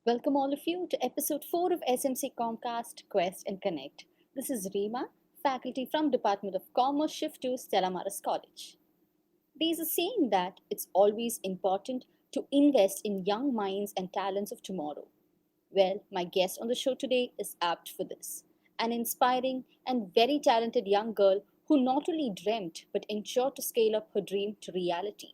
Welcome all of you to episode 4 of SMC Comcast Quest and Connect. This is Reema, faculty from Department of Commerce Shift to Stella Maris College. There's a saying that it's always important to invest in young minds and talents of tomorrow. Well, my guest on the show today is apt for this. An inspiring and very talented young girl who not only dreamt but ensured to scale up her dream to reality.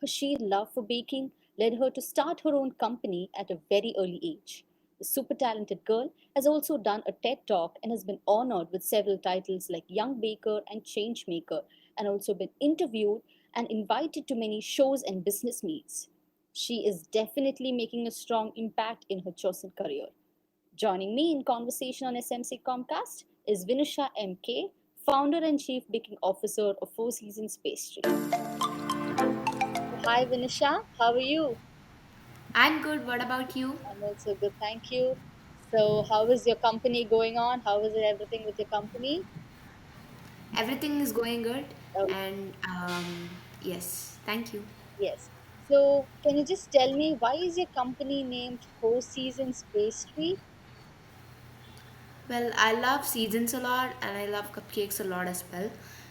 Her sheer love for baking led her to start her own company at a very early age. The super talented girl has also done a TED Talk and has been honored with several titles like Young Baker and Changemaker, and also been interviewed and invited to many shows and business meets. She is definitely making a strong impact in her chosen career. Joining me in conversation on SMC Comcast is Vinusha MK, founder and chief baking officer of Four Seasons Pastry. Hi Vinusha, how are you? I'm good. What about you? I'm also good, thank you. So, how is your company going on? How is it everything with your company? Everything is going good, Oh, and yes, thank you. yes. So, can you just tell me why is your company named Four Seasons Pastry? Well, I love seasons a lot, and I love cupcakes a lot as well.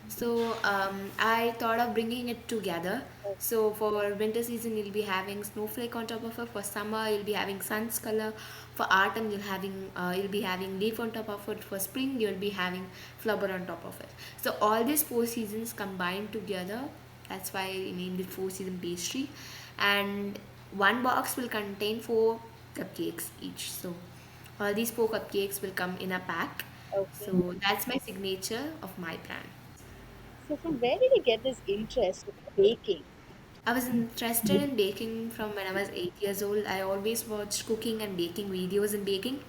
So I thought of bringing it together. Oh, So for winter season, you'll be having snowflake on top of it. For summer, you'll be having sun's color. For autumn, you'll be having leaf on top of it. For spring, you'll be having flower on top of it. So all these four seasons combined together. That's why I named it four season pastry, and one box will contain four cupcakes each. So all these four cupcakes will come in a pack. okay. So that's my signature of my brand. So, from where did you get this interest in baking? I was interested in baking from when I was 8 years old. I always watched cooking and baking videos in baking.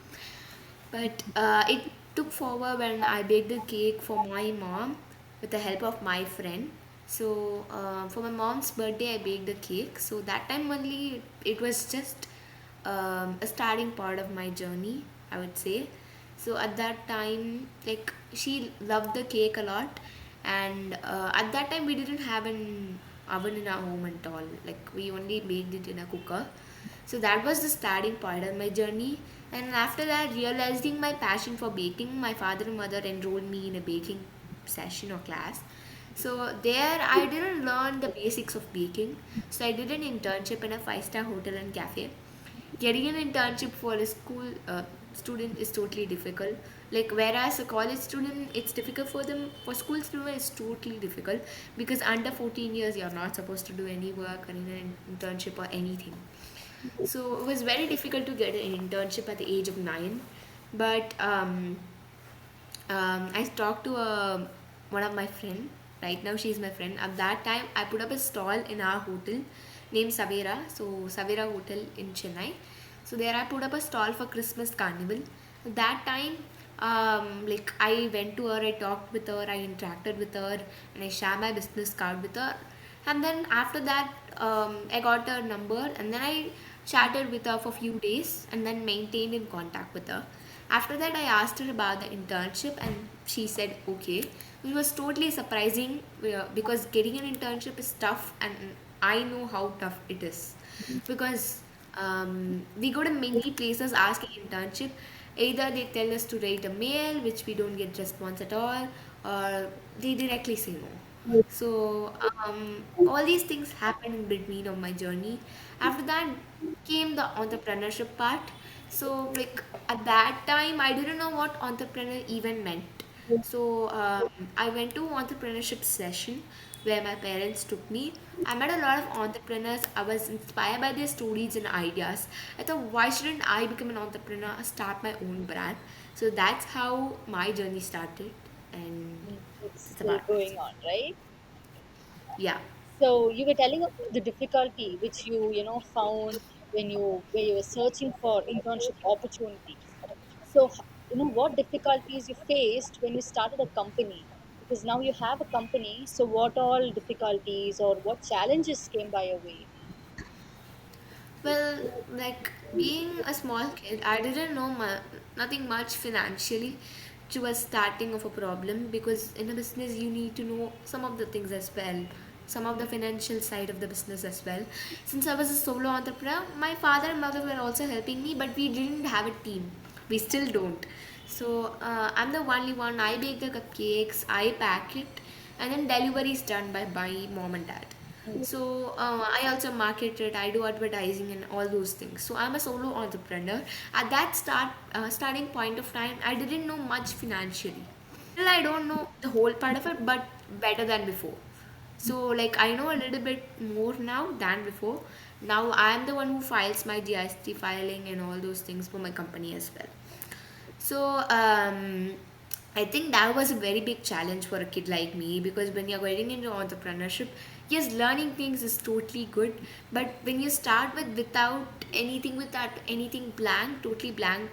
But it took forward when I baked a cake for my mom with the help of my friend. So for my mom's birthday, I baked a cake. So that time only it was just a starting part of my journey, I would say. So at that time, like she loved the cake a lot, and at that time we didn't have an oven in our home at all. Like we only baked it in a cooker. So that was the starting part of my journey. And after that, realizing my passion for baking, my father and mother enrolled me in a baking session or class. So there, I didn't learn the basics of baking. So I did an internship in a five-star hotel and cafe. Getting an internship for a school student is totally difficult. Like whereas a college student, it's difficult for them. For school student, it's totally difficult because under 14 years, you're not supposed to do any work or in an internship or anything. So it was very difficult to get an internship at the age of 9. But I talked to one of my friend. Right now, she's my friend. At that time, I put up a stall in our hotel named Savera. So Savera Hotel in Chennai. So there, I put up a stall for Christmas Carnival. At that time, like I went to her, I talked with her, I interacted with her, and I shared my business card with her. And then after that, I got her number, and then I chatted with her for a few days, and then maintained in contact with her. After that, I asked her about the internship, and she said okay. It was totally surprising because getting an internship is tough, and I know how tough it is because we go to many places asking internship. Either they tell us to write a mail, which we don't get response at all, or they directly say no. So all these things happened in between of my journey. After that came the entrepreneurship part. So like at that time I didn't know what entrepreneur even meant. So I went to entrepreneurship session where my parents took me. I met a lot of entrepreneurs. I was inspired by their stories and ideas. I thought, why shouldn't I become an entrepreneur, start my own brand? So that's how my journey started, and It's it's still about going on, right? yeah. So you were telling about the difficulty which you found when you were searching for internship opportunities. So what difficulties you faced when you started a company? Because now you have a company. So what all difficulties or what challenges came by your way? Well, like being a small kid, I didn't know nothing much financially to a starting of a problem because in a business you need to know some of the things as well some of the financial side of the business as well. Since I was a solo entrepreneur, my father and mother were also helping me, but we didn't have a team. We still don't. So I'm the only one. I bake the cupcakes, I pack it, and then delivery is done by my mom and dad. So I also market it. I do advertising and all those things. So I'm a solo entrepreneur. At that starting point of time, I didn't know much financially. Still, I don't know the whole part of it, but better than before. So like I know a little bit more now than before. Now I am the one who files my GST filing and all those things for my company as well. So I think that was a very big challenge for a kid like me, because when you're getting into entrepreneurship, yes, learning things is totally good, but when you start without anything blank, totally blank,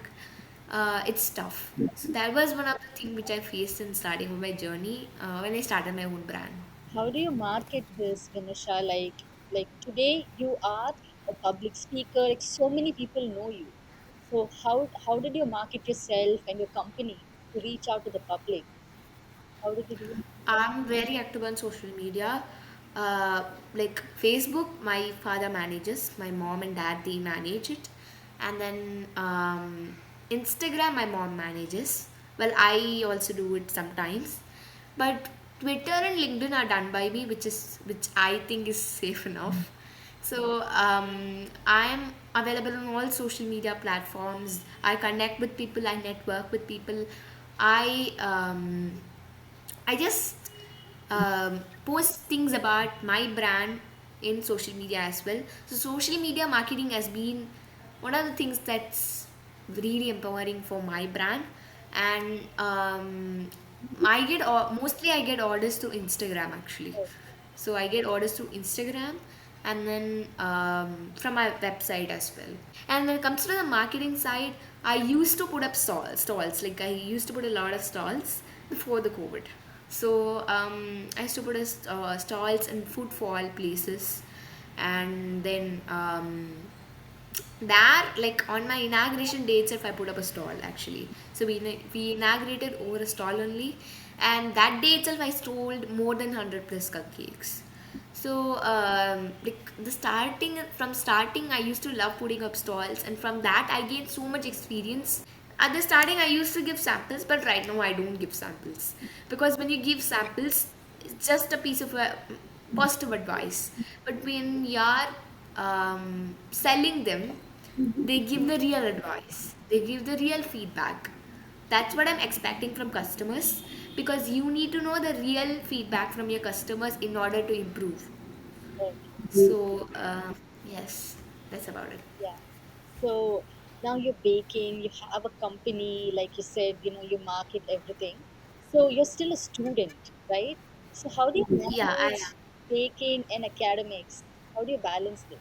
it's tough. So that was one of the things which I faced in starting with my journey when I started my own brand. How do you market this, Vinusha? Like today you are a public speaker, like so many people know you. So how did you market yourself and your company to reach out to the public? How did you do it? I'm very active on social media. Like Facebook, my father manages, my mom and dad they manage it, and then Instagram, my mom manages. Well, I also do it sometimes, but Twitter and LinkedIn are done by me, which I think is safe enough. So I am available on all social media platforms. I connect with people. I network with people. I I just post things about my brand in social media as well. So social media marketing has been one of the things that's really empowering for my brand, and mostly I get orders to Instagram actually. Oh, So I get orders through Instagram, and then from my website as well. And when it comes to the marketing side, I used to put up stalls. Like I used to put a lot of stalls before the COVID. So I used to put stalls in footfall places, and then there, like on my inauguration day itself, I put up a stall actually. So we inaugurated over a stall only, and that day itself, I sold more than 100 plus cupcakes. So like the starting, I used to love putting up stalls, and from that, I gained so much experience. At the starting, I used to give samples, but right now I don't give samples, because when you give samples, it's just a piece of positive advice. But when you're selling them, they give the real advice. They give the real feedback. That's what I'm expecting from customers, because you need to know the real feedback from your customers in order to improve. okay. So yes, that's about it. Yeah. So now you're baking, you have a company, like you said, you market everything. So you're still a student, right? So how do you Yeah, I manage am. baking and academics? How do you balance this?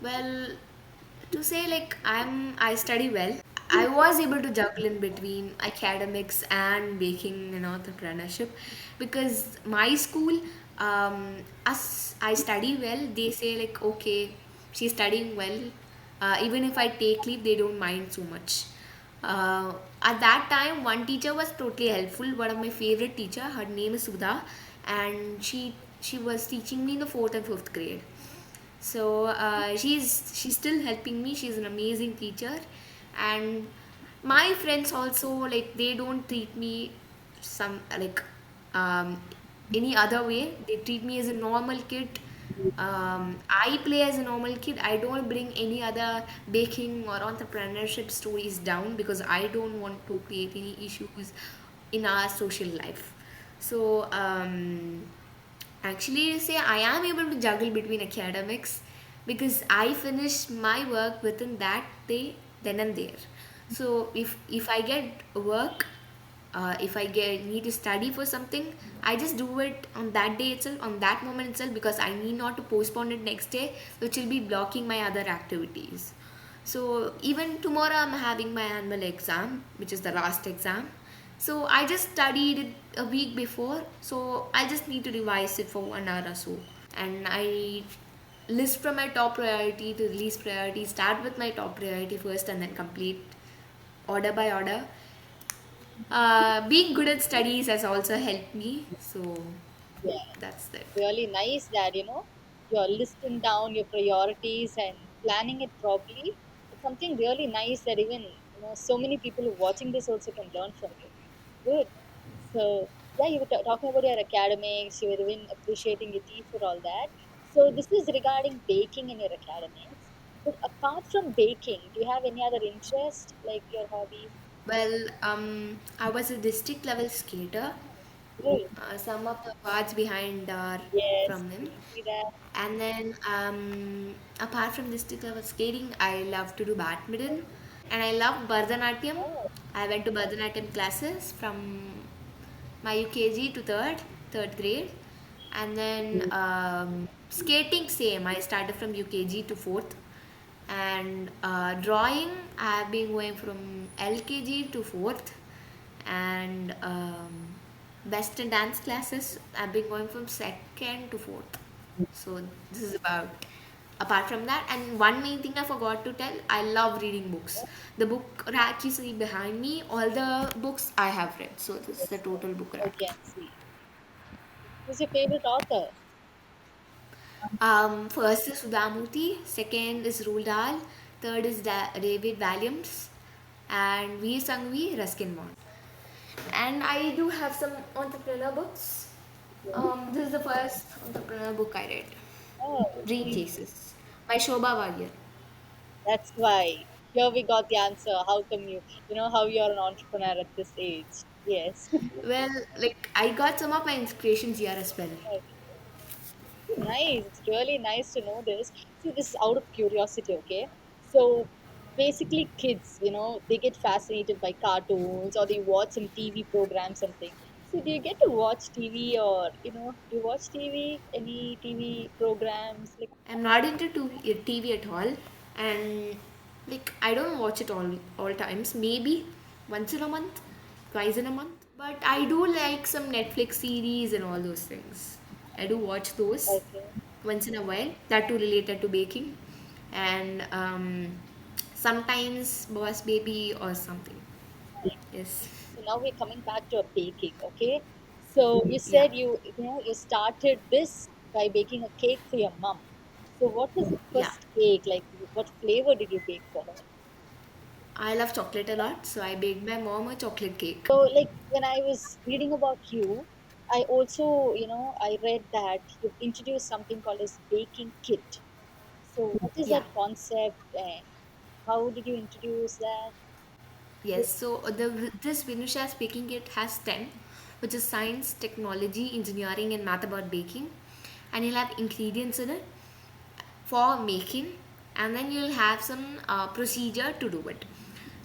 Well, to say like I study well. I was able to juggle in between academics and baking and entrepreneurship, because my school, as I study well, they say like okay, she's studying well. Even if I take leave, they don't mind so much. At that time, one teacher was totally helpful. One of my favorite teacher, her name is Sudha, and she was teaching me in the fourth and fifth grade. So she's still helping me. She's an amazing teacher, and my friends also, like they don't treat me some like um, any other way. They treat me as a normal kid. I play as a normal kid. I don't bring any other baking or entrepreneurship stories down, because I don't want to create any issues in our social life. So actually, say I am able to juggle between academics, because I finish my work within that day, then and there. So if I get work, if I get need to study for something, I just do it on that day itself, on that moment itself, because I need not to postpone it next day, which will be blocking my other activities. So even tomorrow I'm having my annual exam, which is the last exam. So I just studied it a week before, so I just need to revise it for 1 hour or so. And I list from my top priority to the least priority, start with my top priority first, and then complete order by order. Being good at studies has also helped me. So Yeah, That's it. really nice that you're listing down your priorities and planning it properly. It's something really nice that even so many people who are watching this also can learn from you. Good. So yeah, you were talking about your academics. You were even appreciating your teacher, all that. So this is regarding baking in your academics. But apart from baking, do you have any other interest like your hobbies? Well, I was a district level skater. Good. Some of the parts behind are Yes, from I him. can see that. And then, apart from district level skating, I love to do badminton, and I love Bharatanatyam. Oh, I went to Bharatanatyam classes from my UKG to third grade, and then skating same. I started from UKG to fourth, and drawing I've been going from LKG to fourth, and Western dance classes I've been going from second to fourth. So this is about. Apart from that, and one main thing I forgot to tell, I love reading books. The book rack you see behind me, all the books I have read. So this is the yes, total book I rack. can see. Who's your favorite author? First is Sudhamuti, second is Roald Dahl, third is David Williams, and V. Sangvi Ruskin Bond. And I do have some entrepreneur books. This is the first entrepreneur book I read. Oh, Dream Chases by Shobha Waghia. that's why. Here we got the answer. How come how you're an entrepreneur at this age? Yes. Well, like I got some of my inspirations here as well. Okay. Nice. It's really nice to know this. See, this is out of curiosity, okay? So basically kids, they get fascinated by cartoons or they watch some TV programs, something. So do you get to watch TV or do you watch TV? Any TV programs? Like I'm not into TV at all, and like I don't watch it all times. Maybe once in a month, twice in a month. But I do like some Netflix series and all those things. I do watch those okay. once in a while. That too related to baking, and sometimes Boss Baby or something. Yes, So now we're coming back to a baking, okay? So you yeah, said you started this by baking a cake for your mom. So what was the yeah. first cake? Like what flavor did you bake for her? I love chocolate a lot, so I baked my mom a chocolate cake. So like when I was reading about you, I also, I read that you've introduced something called as baking kit. So what is Yeah. that concept and how did you introduce that? Yes, so this Vinusha speaking kit has 10, which is science, technology, engineering, and math about baking. And you'll have ingredients in it for making, and then you'll have some procedure to do it.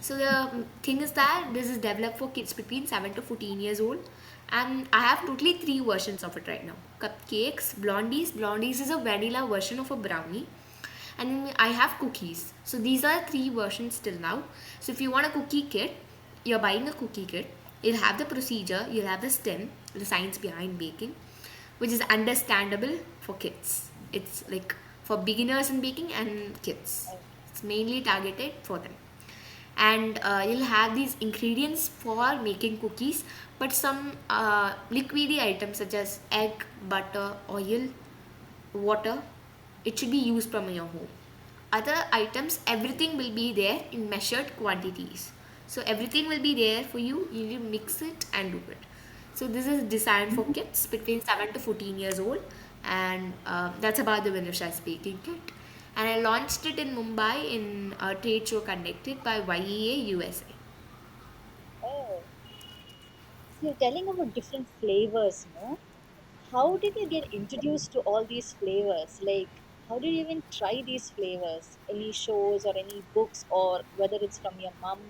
So the thing is that this is developed for kids between 7 to 14 years old, and I have totally three versions of it right now. Cupcakes, blondies. Blondies is a vanilla version of a brownie, and then I have cookies. So these are three versions till now. So if you want a cookie kit, you're buying a cookie kit. You'll have the procedure, you'll have the STEM, the science behind baking, which is understandable for kids. It's like for beginners in baking and kids. Okay. It's mainly targeted for them. And you'll have these ingredients for making cookies, but some liquidy items such as egg, butter, oil, water, it should be used from your home. Other items, everything will be there in measured quantities. So everything will be there for you. You will mix it and do it. So this is designed for kids between 7 to 14 years old, and that's about the Vinusha speaking kit. And I launched it in Mumbai in a trade show conducted by YEA USA. Oh, so you're telling about different flavors, no? How did you get introduced to all these flavors? Like, how did you even try these flavors? Any shows or any books, or whether it's from your mom?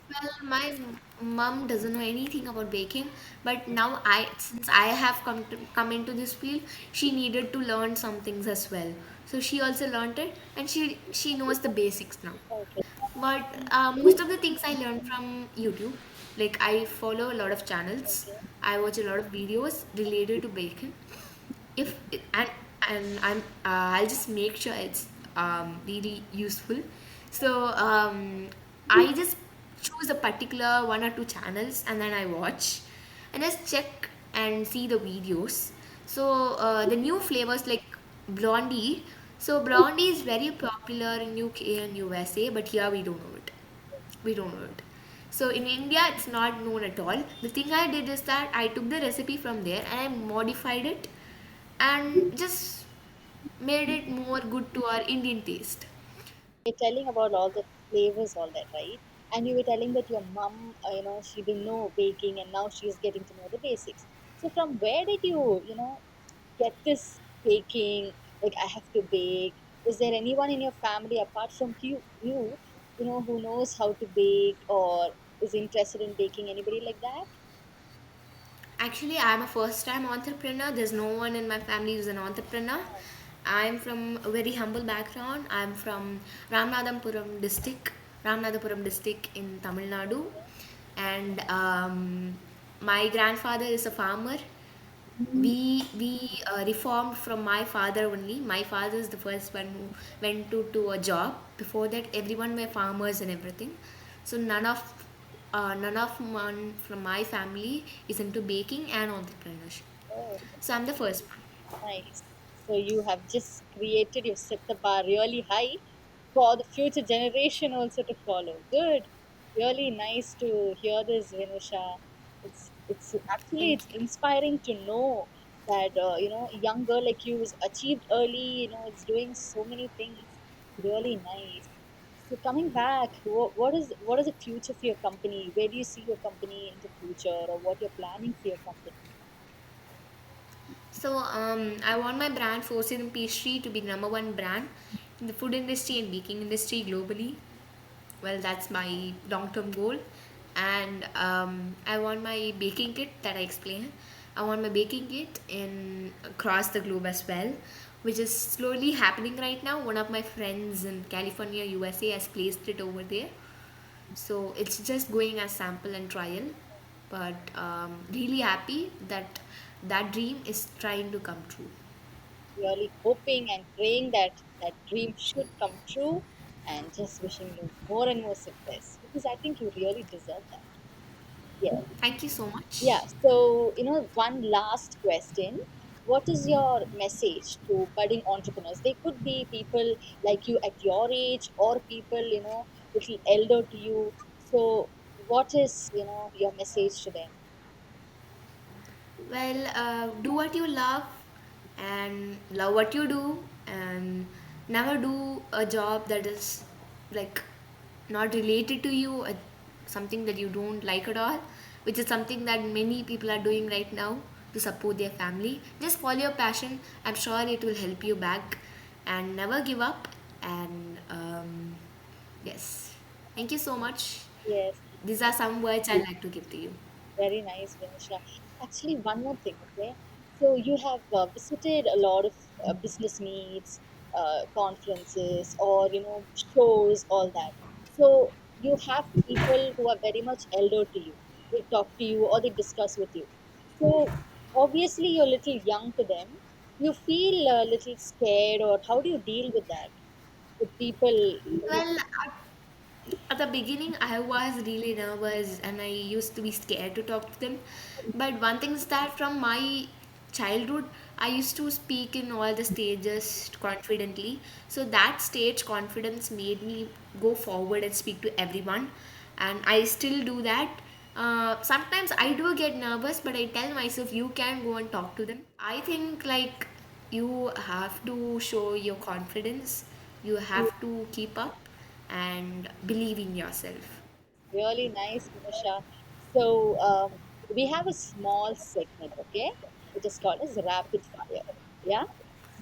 Well, my mom doesn't know anything about baking, but now since I have come into this field, she needed to learn some things as well. So she also learned it, and she knows the basics now. Okay, But most of the things I learned from YouTube. Like I follow a lot of channels. okay, I watch a lot of videos related to baking. If it, and I'll just make sure it's really useful. So I just choose a particular one or two channels and then I watch and just check and see the videos. So the new flavors like blondie. So blondie is very popular in UK and USA, but here we don't know it. We don't know it. So in India, it's not known at all. The thing I did is that I took the recipe from there and I modified it and just made it more good to our Indian taste. You're telling about all the flavors, all that, right? And you were telling that your mom, she didn't know baking, and now she's getting to know the basics. So, from where did you, get this baking? Like, I have to bake. Is there anyone in your family apart from who knows how to bake or is interested in baking? Anybody like that? Actually, I'm a first time entrepreneur. There's no one in my family who's an entrepreneur. I'm from a very humble background. I'm from Ramanathapuram district in Tamil Nadu. And my grandfather is a farmer. We reformed from my father only. My father is the first one who went to a job. Before that, everyone were farmers and everything. So none of one from my family is into baking and entrepreneurship. Oh, So I'm the first one. nice. So you have just created, you've set the bar really high for the future generation also to follow. Good. Really nice to hear this, Vinusha. It's actually Thank it's you. inspiring to know that a young girl like you is achieved early. It's doing so many things. Really nice. So coming back, what is the future for your company? Where do you see your company in the future, or what you're planning for your company? So I want my brand Forced and Pastry to be number one brand in the food industry and baking industry globally. Well, that's my long-term goal. And I want my baking kit that I explained. I want my baking kit in across the globe as well, which is slowly happening right now. One of my friends in California, USA, has placed it over there. So it's just going as sample and trial, but really happy that that dream is trying to come true. Really hoping and praying that that dream should come true, and just wishing you more and more success, because I think you really deserve that. Yeah. Thank you so much. Yeah. So, one last question. What is your message to budding entrepreneurs? They could be people like you at your age, or people, little elder to you. So, what is, your message to them? Well, do what you love and love what you do, and never do a job that is like not related to you, something that you don't like at all, which is something that many people are doing right now to support their family. Just follow your passion. I'm sure it will help you back, and never give up. And yes, thank you so much. Yes. These are some words I'd like to give to you. Very nice, Vinusha. Actually, one more thing, okay? So you have visited a lot of business meets, conferences, or shows, all that. So you have people who are very much elder to you. They talk to you or they discuss with you. So obviously you're a little young to them. You feel a little scared, or how do you deal with that? With people, Well, at the beginning, I was really nervous and I used to be scared to talk to them. But one thing is that from my childhood, I used to speak in all the stages confidently. So that stage confidence made me go forward and speak to everyone. And I still do that. Sometimes I do get nervous, but I tell myself, you can go and talk to them. I think like you have to show your confidence, you have to keep up and believe in yourself. really nice, Vinusha. So we have a small segment, okay? It is called as rapid fire. Yeah.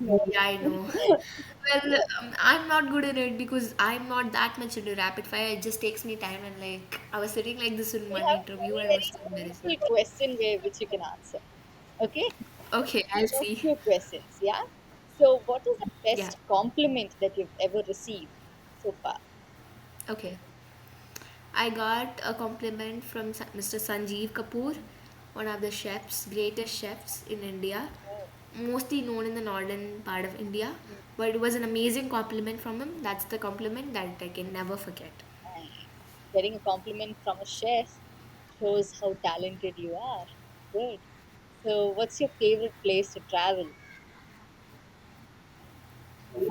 So Yeah, I know. Well, I'm not good at it because I'm not that much into rapid fire. It just takes me time, and like I was sitting like this in we one have a interview very and was very so embarrassed. simple question which you can answer. Okay. Okay, I'll So see. few questions. Yeah. So what is the Yeah. best compliment that you've ever received so far? Okay. I got a compliment from Mr. Sanjeev Kapoor, one of the chefs, greatest chefs in India, Oh, mostly known in the northern part of India. mm, But it was an amazing compliment from him. That's the compliment that I can never forget. nice. Getting a compliment from a chef shows how talented you are. Good. So, what's your favorite place to travel?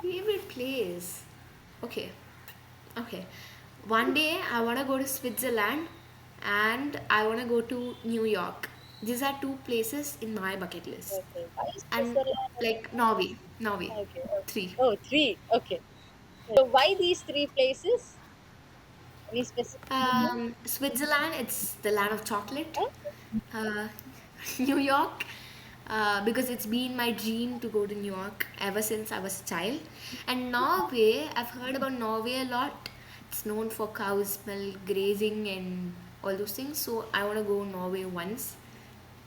Favorite place? Okay, okay. One day I want to go to Switzerland and I want to go to New York. These are two places in my bucket list. Okay, why And Switzerland and like Norway. okay, okay. Three. Oh, three. Okay. So, why these three places? Any specific reason? Switzerland, it's the land of chocolate. Okay. Uh, New York, because it's been my dream to go to New York ever since I was a child. And Norway, I've heard about Norway a lot. It's known for cows, milk, grazing, and all those things. So I want to go Norway once.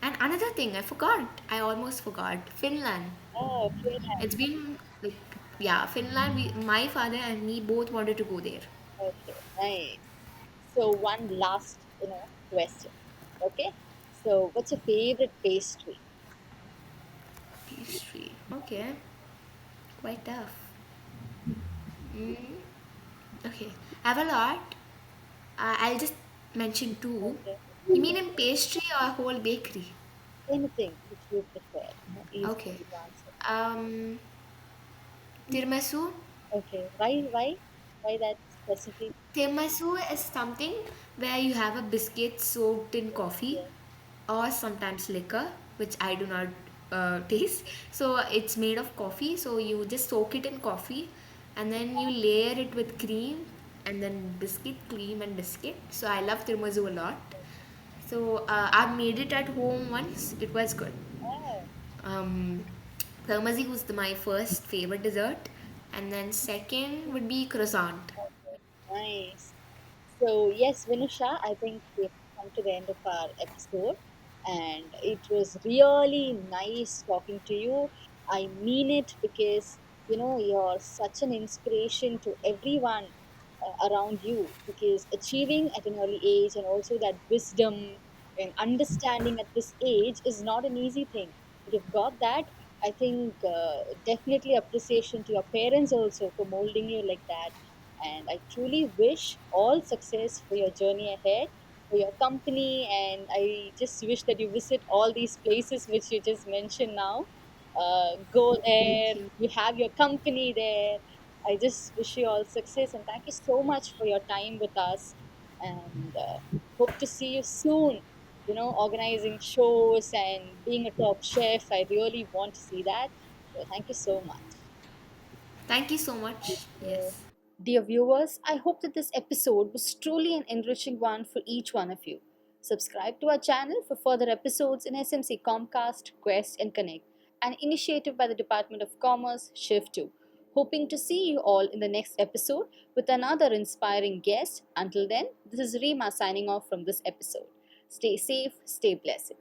And another thing, I forgot. I almost forgot. Finland. Oh, Finland. It's been like, yeah, Finland. My father and me both wanted to go there. Okay, nice. So, one last, question. Okay. So, what's your favorite pastry? Pastry. Okay, quite tough. Mm, okay, I have a lot. I'll just mention two. Okay. You mean in pastry or whole bakery? Anything which you prefer. Easy Okay. to answer. Um, tiramisu. Okay. Why? Why that specific? Tiramisu is something where you have a biscuit soaked in coffee Yeah. or sometimes liquor, which I do not taste. So it's made of coffee. So you just soak it in coffee and then you layer it with cream and then biscuit, cream, and biscuit. So I love tiramisu a lot. So I made it at home once. It was good. Oh, Um, Tiramisu was my first favorite dessert, and then second would be croissant. okay. Nice. So, yes, Vinusha, I think we've come to the end of our episode, and it was really nice talking to you. I mean it because you're such an inspiration to everyone around you, because achieving at an early age and also that wisdom and understanding at this age is not an easy thing. But you've got that. I think definitely appreciation to your parents also for molding you like that, and I truly wish all success for your journey ahead, for your company. And I just wish that you visit all these places which you just mentioned now. Go Thank there, you. you have your company there. I just wish you all success and thank you so much for your time with us. And hope to see you soon. Organizing shows and being a top chef. I really want to see that. So thank you so much. Thank you so much. Uh, Yes. Dear viewers, I hope that this episode was truly an enriching one for each one of you. Subscribe to our channel for further episodes in SMC Comcast, Quest, and Connect, an initiative by the Department of Commerce, Shift 2. Hoping to see you all in the next episode with another inspiring guest. Until then, this is Rima signing off from this episode. Stay safe, stay blessed.